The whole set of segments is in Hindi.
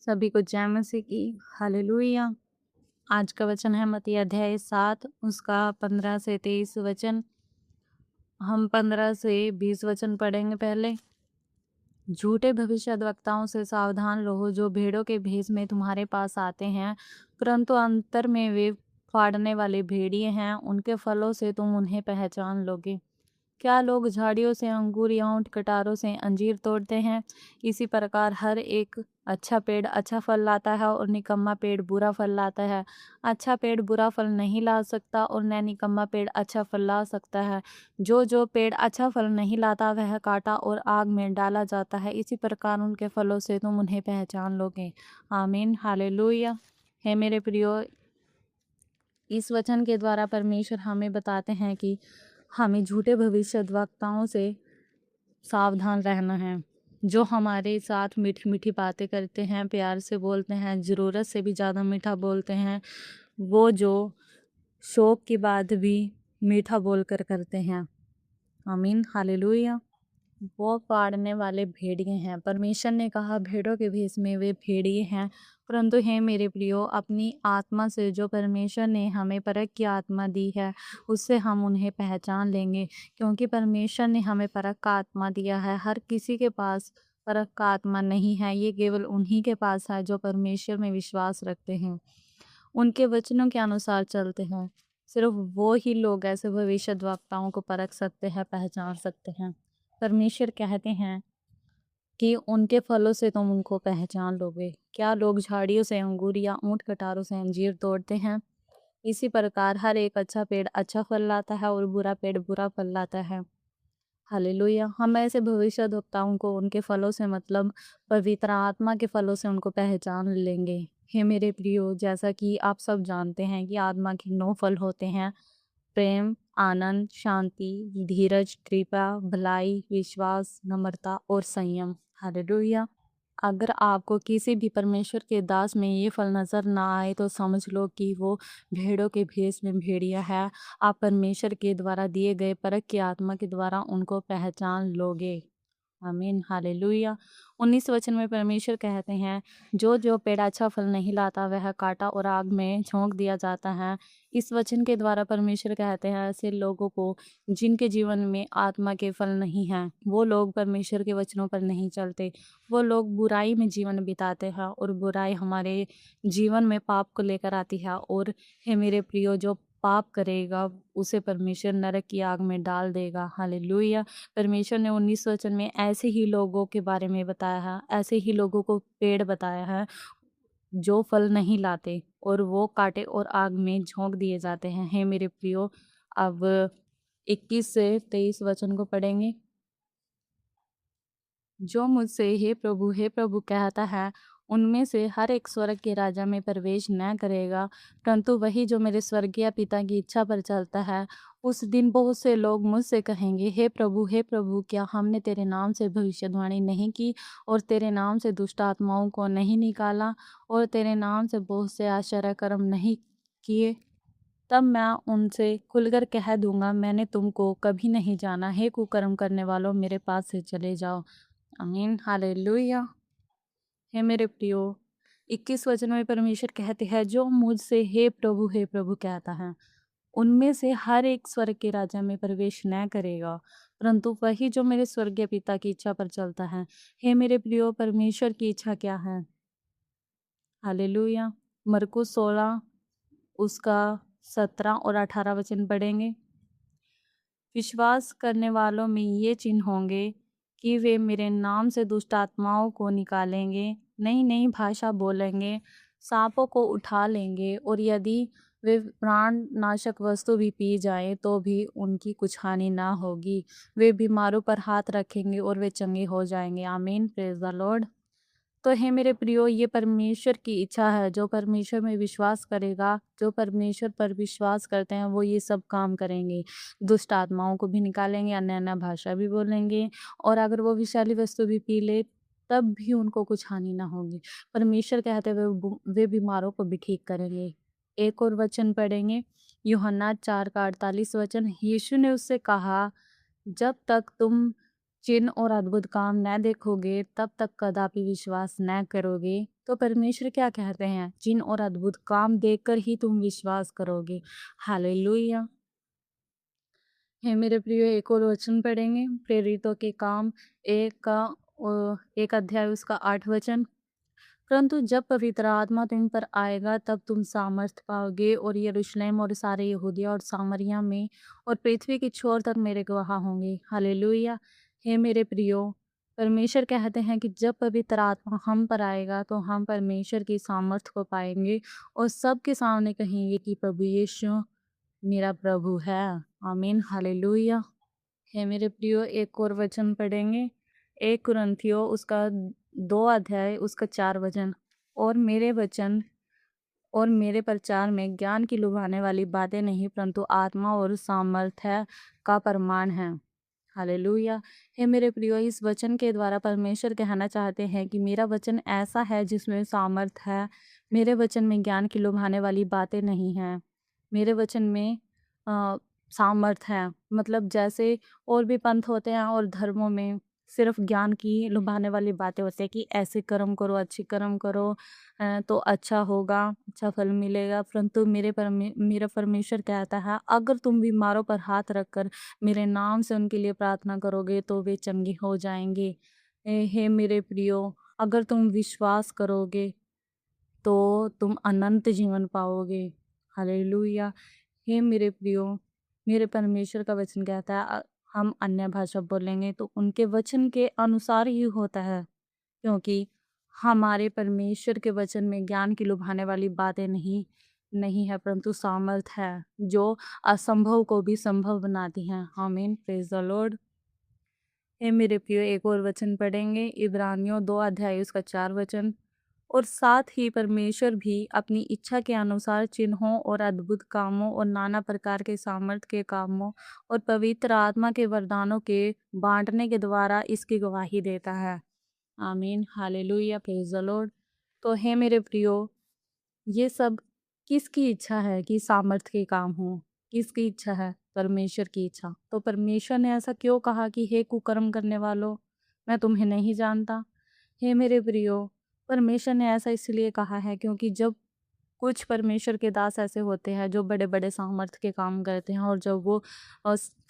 सभी को जय मसीह की। हालेलुया। आज का वचन है मत्ती अध्याय 7 उसका 15 से 23 वचन। हम 15 से 20 वचन पढ़ेंगे। पहले, झूठे भविष्यद्वक्ताओं से सावधान रहो, जो भेड़ों के भेष में तुम्हारे पास आते हैं, परंतु अंतर में वे फाड़ने वाले भेड़िए हैं। उनके फलों से तुम उन्हें पहचान लोगे। क्या लोग झाड़ियों से अंगूर या ऊंट कटारों से अंजीर तोड़ते हैं? इसी प्रकार हर एक अच्छा पेड़ अच्छा फल लाता है और निकम्मा पेड़ बुरा फल लाता है। अच्छा पेड़ बुरा फल नहीं ला सकता और न निकम्मा पेड़ अच्छा फल ला सकता है। जो जो पेड़ अच्छा फल नहीं लाता वह काटा और आग में डाला जाता है। इसी प्रकार उनके फलों से तुम उन्हें पहचान लोगे। आमीन। हालेलुया। हे मेरे प्रियो, इस वचन के द्वारा परमेश्वर हमें बताते हैं कि हमें झूठे भविष्यद्वक्ताओं से सावधान रहना है, जो हमारे साथ मीठी मीठी बातें करते हैं, प्यार से बोलते हैं, ज़रूरत से भी ज़्यादा मीठा बोलते हैं। वो जो शौक की बात भी मीठा बोलकर करते हैं। आमीन। हालेलुया। वो फाड़ने वाले भेड़िए हैं। परमेश्वर ने कहा भेड़ों के भेष में वे भेड़िए हैं। परंतु हे मेरे प्रियो, अपनी आत्मा से जो परमेश्वर ने हमें परख की आत्मा दी है, उससे हम उन्हें पहचान लेंगे, क्योंकि परमेश्वर ने हमें परख का आत्मा दिया है। हर किसी के पास परख का आत्मा नहीं है, ये केवल उन्हीं के पास है जो परमेश्वर में विश्वास रखते हैं, उनके वचनों के अनुसार चलते हैं। सिर्फ वो ही लोग ऐसे भविष्यद्वक्ताओं को परख सकते हैं, पहचान सकते हैं। परमेश्वर कहते हैं कि उनके फलों से तुम उनको पहचान लोगे। क्या लोग झाड़ियों से अंगूर या ऊंट कटारों से अंजीर तोड़ते हैं? इसी प्रकार हर एक अच्छा पेड़ अच्छा फल लाता है और बुरा पेड़ बुरा फल लाता है। हालेलुया। हम ऐसे भविष्यद्वक्ताओं को उनके फलों से, मतलब पवित्र आत्मा के फलों से, उनको पहचान लेंगे। हे मेरे प्रियो, जैसा कि आप सब जानते हैं कि आत्मा के 9 फल होते हैं: प्रेम, आनंद, शांति, धीरज, कृपा, भलाई, विश्वास, नम्रता और संयम। हालेलुया। अगर आपको किसी भी परमेश्वर के दास में ये फल नजर ना आए तो समझ लो कि वो भेड़ों के भेष में भेड़िया है। आप परमेश्वर के द्वारा दिए गए परख की आत्मा के द्वारा उनको पहचान लोगे। आमीन। हालेलुया। 19 वचन में परमेश्वर कहते हैं, जो जो पेड़ अच्छा फल नहीं लाता वह काटा और आग में झोंक दिया जाता है। इस वचन के द्वारा परमेश्वर कहते हैं ऐसे लोगों को जिनके जीवन में आत्मा के फल नहीं हैं, वो लोग परमेश्वर के वचनों पर नहीं चलते, वो लोग बुराई में जीवन बिताते हैं और बुराई हमारे जीवन में पाप को लेकर आती है। और हे मेरे प्रियो, जो पाप करेगा उसे परमेश्वर नरक की आग में डाल देगा। हालेलुया। परमेश्वर ने 19 वचन में ऐसे ही लोगों के बारे में बताया है, ऐसे ही लोगों को पेड़ बताया है जो फल नहीं लाते और वो काटे और आग में झोंक दिए जाते हैं। हे मेरे प्रियो, अब 21 से 23 वचन को पढ़ेंगे। जो मुझसे हे प्रभु कहता है, उनमें से हर एक स्वर्ग के राजा में प्रवेश न करेगा, परंतु वही जो मेरे स्वर्गीय पिता की इच्छा पर चलता है। उस दिन बहुत से लोग मुझसे कहेंगे, हे प्रभु, क्या हमने तेरे नाम से भविष्यवाणी नहीं की और तेरे नाम से दुष्ट आत्माओं को नहीं निकाला और तेरे नाम से बहुत से आश्चर्य कर्म नहीं किए? तब मैं उनसे खुलकर कह दूंगा, मैंने तुमको कभी नहीं जाना। हे कुकर्म करने वालों, मेरे पास से चले जाओ। आमीन। हालेलुया। हे मेरे प्रियो, 21 वचन में परमेश्वर कहते हैं, जो मुझसे हे प्रभु कहता है, उनमें से हर एक स्वर्ग के राजा में प्रवेश न करेगा, परंतु वही जो मेरे स्वर्गीय पिता की इच्छा पर चलता है। हे मेरे प्रियो, परमेश्वर की इच्छा क्या है? हालेलुया। मरकुस 16 उसका 17 और 18 वचन पढ़ेंगे। विश्वास करने वालों में ये चिन्ह होंगे कि वे मेरे नाम से दुष्ट आत्माओं को निकालेंगे, नई नई भाषा बोलेंगे, सांपों को उठा लेंगे और यदि वे प्राण नाशक वस्तु भी पी जाएं तो भी उनकी कुछ हानि ना होगी। वे बीमारों पर हाथ रखेंगे और वे चंगे हो जाएंगे। आमीन। Praise the Lord. तो हे मेरे प्रियो, ये परमेश्वर की इच्छा है। जो परमेश्वर में विश्वास करेगा, जो परमेश्वर पर विश्वास करते हैं, वो ये सब काम करेंगे। दुष्ट आत्माओं को भी निकालेंगे, अन्य अन्य भाषा भी बोलेंगे, और अगर वो विषैली वस्तु भी पी ले तब भी उनको कुछ हानि ना होगी। परमेश्वर कहते हुए वे बीमारों को भी ठीक करेंगे। एक और वचन पढ़ेंगे, यूहन्ना 4 का 48 वचन। यीशु ने उससे कहा, जब तक तुम चिन्ह और अद्भुत काम न देखोगे तब तक कदापि विश्वास न करोगे। तो परमेश्वर क्या कहते हैं, चिन्ह और अद्भुत काम देखकर ही तुम विश्वास करोगे। हालेलुया। हे मेरे प्रियो, एक और वचन पढ़ेंगे, प्रेरितों के काम एक अध्याय उसका 8 वचन। परंतु जब पवित्र आत्मा तुम पर आएगा तब तुम सामर्थ पाओगे और यरूशलेम और सारे यहूदिया और सामरिया में और पृथ्वी की छोर तक मेरे गवाह होंगे। हालेलुया। हे मेरे प्रियो, परमेश्वर कहते हैं कि जब पवित्र आत्मा हम पर आएगा तो हम परमेश्वर की सामर्थ को पाएंगे और सबके सामने कहेंगे कि प्रभु यीशु मेरा प्रभु है। आमीन। हालेलुया। हे मेरे प्रियो, एक और वचन पढ़ेंगे, 1 कुरिन्थियों उसका 2 अध्याय उसका 4 वचन। और मेरे प्रचार में ज्ञान की लुभाने वाली बातें नहीं, परंतु आत्मा और सामर्थ्य का प्रमाण है। हालेलुया। हे मेरे प्रियो, इस वचन के द्वारा परमेश्वर कहना चाहते हैं कि मेरा वचन ऐसा है जिसमें सामर्थ है। मेरे वचन में ज्ञान की लुभाने वाली बातें नहीं हैं। मेरे वचन में सामर्थ है। मतलब जैसे और भी पंथ होते हैं और धर्मों में सिर्फ ज्ञान की लुभाने वाली बातें होती है कि ऐसे कर्म करो, अच्छी कर्म करो, तो अच्छा होगा, अच्छा फल मिलेगा। परंतु मेरा परमेश्वर कहता है, अगर तुम बीमारों पर हाथ रखकर मेरे नाम से उनके लिए प्रार्थना करोगे तो वे चंगे हो जाएंगे। हे मेरे प्रियो, अगर तुम विश्वास करोगे तो तुम अनंत जीवन पाओगे। हालेलुया। हे मेरे प्रियो, मेरे परमेश्वर का वचन कहता है, हम अन्य भाषा बोलेंगे तो उनके वचन के अनुसार ही होता है, क्योंकि हमारे परमेश्वर के वचन में ज्ञान की लुभाने वाली बातें नहीं है, परंतु सामर्थ है जो असंभव को भी संभव बनाती हैं। आमीन। Praise the Lord. हे मेरे प्रियो, एक और वचन पढ़ेंगे, इब्रानियों 2 अध्याय उसका 4 वचन। और साथ ही परमेश्वर भी अपनी इच्छा के अनुसार चिन्हों और अद्भुत कामों और नाना प्रकार के सामर्थ्य के कामों और पवित्र आत्मा के वरदानों के बांटने के द्वारा इसकी गवाही देता है। आमीन। हालेलुया। Praise the Lord. तो हे मेरे प्रियो, ये सब किसकी इच्छा है कि सामर्थ्य के काम हो? किसकी इच्छा है? परमेश्वर की इच्छा। तो परमेश्वर ने ऐसा क्यों कहा कि हे कुकर्म करने वालों, मैं तुम्हें नहीं जानता? हे मेरे प्रियो, परमेश्वर ने ऐसा इसलिए कहा है क्योंकि जब कुछ परमेश्वर के दास ऐसे होते हैं जो बड़े-बड़े सामर्थ्य के काम करते हैं और जब वो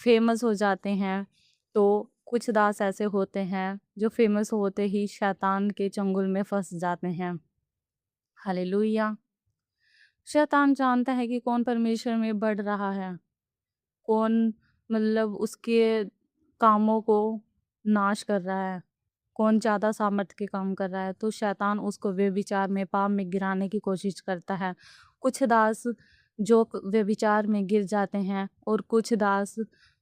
फेमस हो जाते हैं, तो कुछ दास ऐसे होते हैं जो फेमस होते ही शैतान के चंगुल में फँस जाते हैं। हालेलुया। शैतान जानता है कि कौन परमेश्वर में बढ़ रहा है, कौन मतलब उसके कामों को नाश कर रहा है, कौन ज़्यादा सामर्थ्य के काम कर रहा है, तो शैतान उसको व्यभिचार में, पाप में गिराने की कोशिश करता है। कुछ दास जो व्यभिचार में गिर जाते हैं और कुछ दास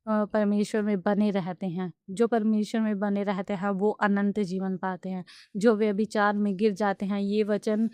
परमेश्वर में बने रहते हैं। जो परमेश्वर में बने रहते हैं वो अनंत जीवन पाते हैं। जो व्यभिचार में गिर जाते हैं, ये वचन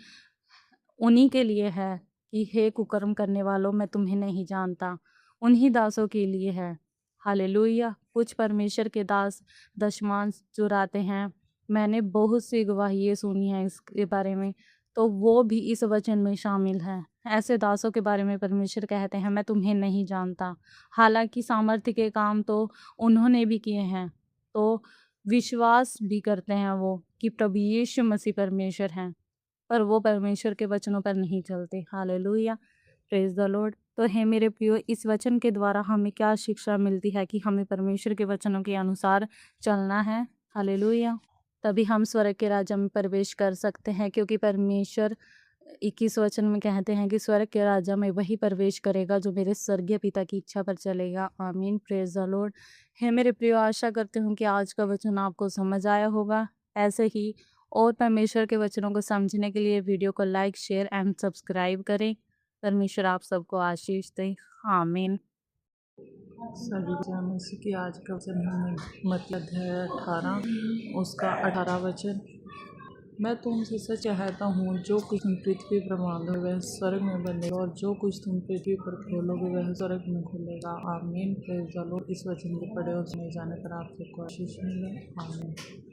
उन्हीं के लिए है कि हे कुकर्म करने वालों, मैं तुम्हें नहीं जानता। उन्हीं दासों के लिए है। हालेलुया। कुछ परमेश्वर के दास दशमांश चुराते हैं। मैंने बहुत सी गवाहियाँ सुनी हैं इसके बारे में, तो वो भी इस वचन में शामिल है। ऐसे दासों के बारे में परमेश्वर कहते हैं, मैं तुम्हें नहीं जानता। हालांकि सामर्थ्य के काम तो उन्होंने भी किए हैं, तो विश्वास भी करते हैं वो कि प्रभु यीशु मसीह परमेश्वर हैं, पर वो परमेश्वर के वचनों पर नहीं चलते। हालेलुया। Praise the Lord. तो हे मेरे प्रियो, इस वचन के द्वारा हमें क्या शिक्षा मिलती है कि हमें परमेश्वर के वचनों के अनुसार चलना है। हालेलुया। तभी हम स्वर्ग के राज्य में प्रवेश कर सकते हैं, क्योंकि परमेश्वर 21 वचन में कहते हैं कि स्वर्ग के राज्य में वही प्रवेश करेगा जो मेरे स्वर्गीय पिता की इच्छा पर चलेगा। आमीन। Praise the Lord. हे मेरे प्रियो, आशा करती हूँ कि आज का वचन आपको समझ आया होगा। ऐसे ही और परमेश्वर के वचनों को समझने के लिए वीडियो को लाइक, शेयर एंड सब्सक्राइब करें। परमेश्वर आप सबको आशीष दे। आमीन। सभी मसीह की आज का वचन हमें मत्ती अध्याय 18 उसका 18 वचन। मैं तुमसे सच कहता हूँ, जो कुछ तुम पृथ्वी पर मांगोगे वह स्वर्ग में बनेगा, और जो कुछ तुम पृथ्वी पर खोलोगे वह स्वर्ग में खुलेगा। आमीन। Praise the Lord. इस वचन के पढ़े और सुने जाने पर आप सबको आशीष मिले। आमीन।